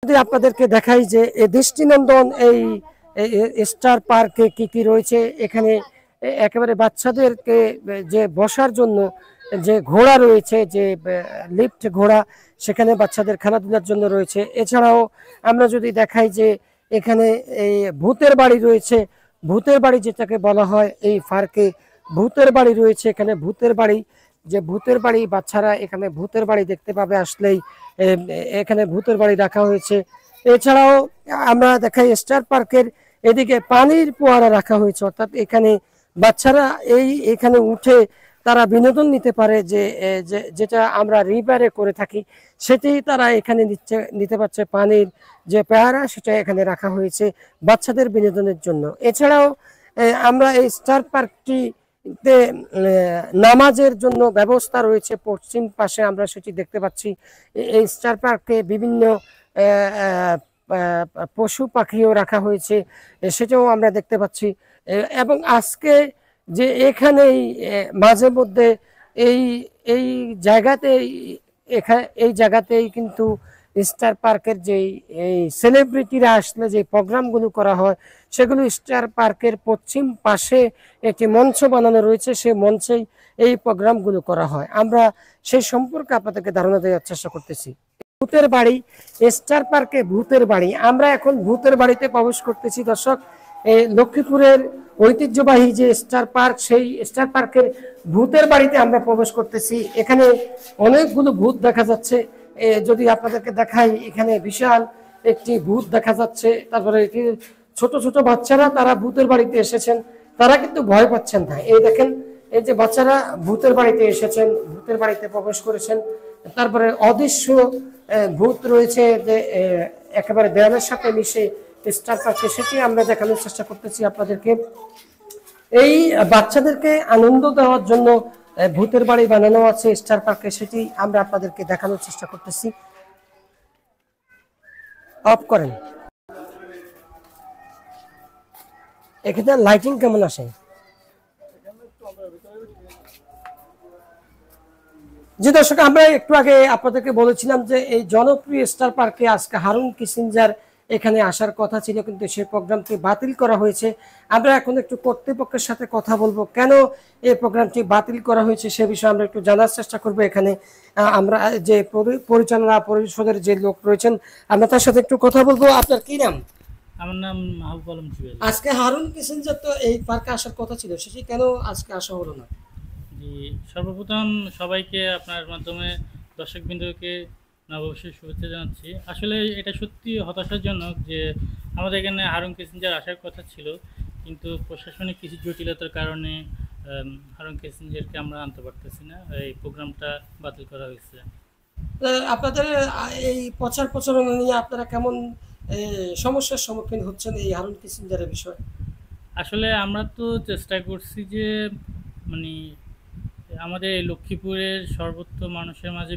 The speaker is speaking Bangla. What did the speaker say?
যদি আপনাদেরকে দেখাই যে এই দৃষ্টিনন্দন এই স্টার পার্কে কি কি রয়েছে এখানে একেবারে বাচ্চাদেরকে যে বসার জন্য যে ঘোড়া রয়েছে যে লিফট ঘোড়া সেখানে বাচ্চাদের খেলাধুলার জন্য রয়েছে। এছাড়াও আমরা যদি দেখাই যে এখানে এই ভূতের বাড়ি রয়েছে, ভূতের বাড়ি যেটাকে বলা হয় এই পার্কে ভূতের বাড়ি রয়েছে। এখানে ভূতের বাড়ি যে ভূতের বাড়ি বাচ্চারা এখানে ভূতের বাড়ি দেখতে পাবে আসলেই এখানে ভূতের বাড়ি রাখা হয়েছে। এছাড়াও আমরা দেখাই স্টার পার্কের এদিকে পানির ফোয়ারা রাখা হয়েছে, অর্থাৎ এখানে বাচ্চারা এখানে উঠে তারা বিনোদন নিতে পারে যে যেটা আমরা রিভারে করে থাকি সেটি তারা এখানে নিতে পারছে। পানির যে পেয়ারা সেটা এখানে রাখা হয়েছে বাচ্চাদের বিনোদনের জন্য। এছাড়াও আমরা এই স্টার পার্কটি নামাজের জন্য ব্যবস্থা রয়েছে পশ্চিম পাশে, আমরা সেটি দেখতে পাচ্ছি। এই স্টার পার্কে বিভিন্ন পশু পাখিও রাখা হয়েছে, সেটাও আমরা দেখতে পাচ্ছি। এবং আজকে যে এখানেই মাঝে মধ্যে এই এই জায়গাতেই এই জায়গাতেই কিন্তু স্টার পার্কের যেই এই সেলিব্রিটিরা আসলে যে প্রোগ্রামগুলো করা হয় সেগুলো স্টার পার্কের পশ্চিম পাশে একটি মঞ্চ বানানো রয়েছে, সেই মঞ্চেই এই প্রোগ্রামগুলো করা হয়। আমরা সেই সম্পর্কে আপনাদেরকে ধারণা দেওয়ার চেষ্টা করতেছি। ভূতের বাড়ি, স্টার পার্কে ভূতের বাড়ি। আমরা এখন ভূতের বাড়িতে প্রবেশ করতেছি দর্শক। লক্ষ্মীপুরের ঐতিহ্যবাহী যে স্টার পার্ক সেই স্টার পার্কের ভূতের বাড়িতে আমরা প্রবেশ করতেছি। এখানে অনেকগুলো ভূত দেখা যাচ্ছে। যদি আপনাদেরকে দেখাই এখানে বিশাল একটি ভূত দেখা যাচ্ছে। তারপরে ছোট ছোট বাচ্চারা তারা ভূতের বাড়িতে এসেছেন, তারা কিন্তু ভয় পাচ্ছেন না। এই দেখেন এই যে বাচ্চারা ভূতের বাড়িতে এসেছেন, ভূতের বাড়িতে প্রবেশ করেছেন। তারপরে অদৃশ্য ভূত রয়েছে যে একেবারে দেয়ালের সাথে মিশে স্টার পার্কে, সেটি আমরা দেখানোর চেষ্টা করতেছি আপনাদেরকে। এই বাচ্চাদেরকে আনন্দ দেওয়ার জন্য ভূতের বাড়ি বানানো আছে স্টার পার্কে, সেটি আমরা আপনাদেরকে দেখানোর চেষ্টা করতেছি। অফ করেন। এখানে লাইটিং কেমন আসে? জি দর্শক, আমরা একটু আগে আপনাদেরকে বলেছিলাম যে এই জনপ্রিয় স্টার পার্কে আজকে হারুন কিসিঞ্জার এখানে আসার কথা ছিল, কিন্তু সেই প্রোগ্রামটি বাতিল করা হয়েছে। আমরা এখন একটু কর্তৃপক্ষের সাথে কথা বলবো কেন এই প্রোগ্রামটি বাতিল করা হয়েছে সে বিষয়ে আমরা একটু জানার চেষ্টা করবো। এখানে আমরা যে পরিচালনা পরিষদের যে লোক রয়েছেন আমরা তার সাথে একটু কথা বলবো। আপনার কি নাম? আমার নাম মাহবুব আলম জুয়েল। আজকে হারুন কিসিঞ্জার তো এই পার্কে আসার কথা ছিল, সেটি কেন আজকে আসা হলো না? জি, সর্বপ্রথম সবাইকে আপনার মাধ্যমে দর্শকবৃন্দকে নববর্ষের শুভেচ্ছা জানাচ্ছি। আসলে এটা সত্যি হতাশাজনক যে আমাদের এখানে হারুন কিসিঞ্জার আসার কথা ছিল, কিন্তু প্রশাসনিক কিছু জটিলতার কারণে হারুন কিসিঞ্জারকে আমরা আনতে পারতেছি না। এই প্রোগ্রামটা বাতিল করা হয়েছে। আপনাদের এই প্রচার প্রচারণা নিয়ে আপনারা কেমন সমস্যার সম্মুখীন হচ্ছেন এই হারুন কিসিঞ্জারের বিষয়ে? আসলে আমরা তো চেষ্টা করছি যে মানে আমাদের লক্ষ্মীপুরের সর্বত্র মানুষের মাঝে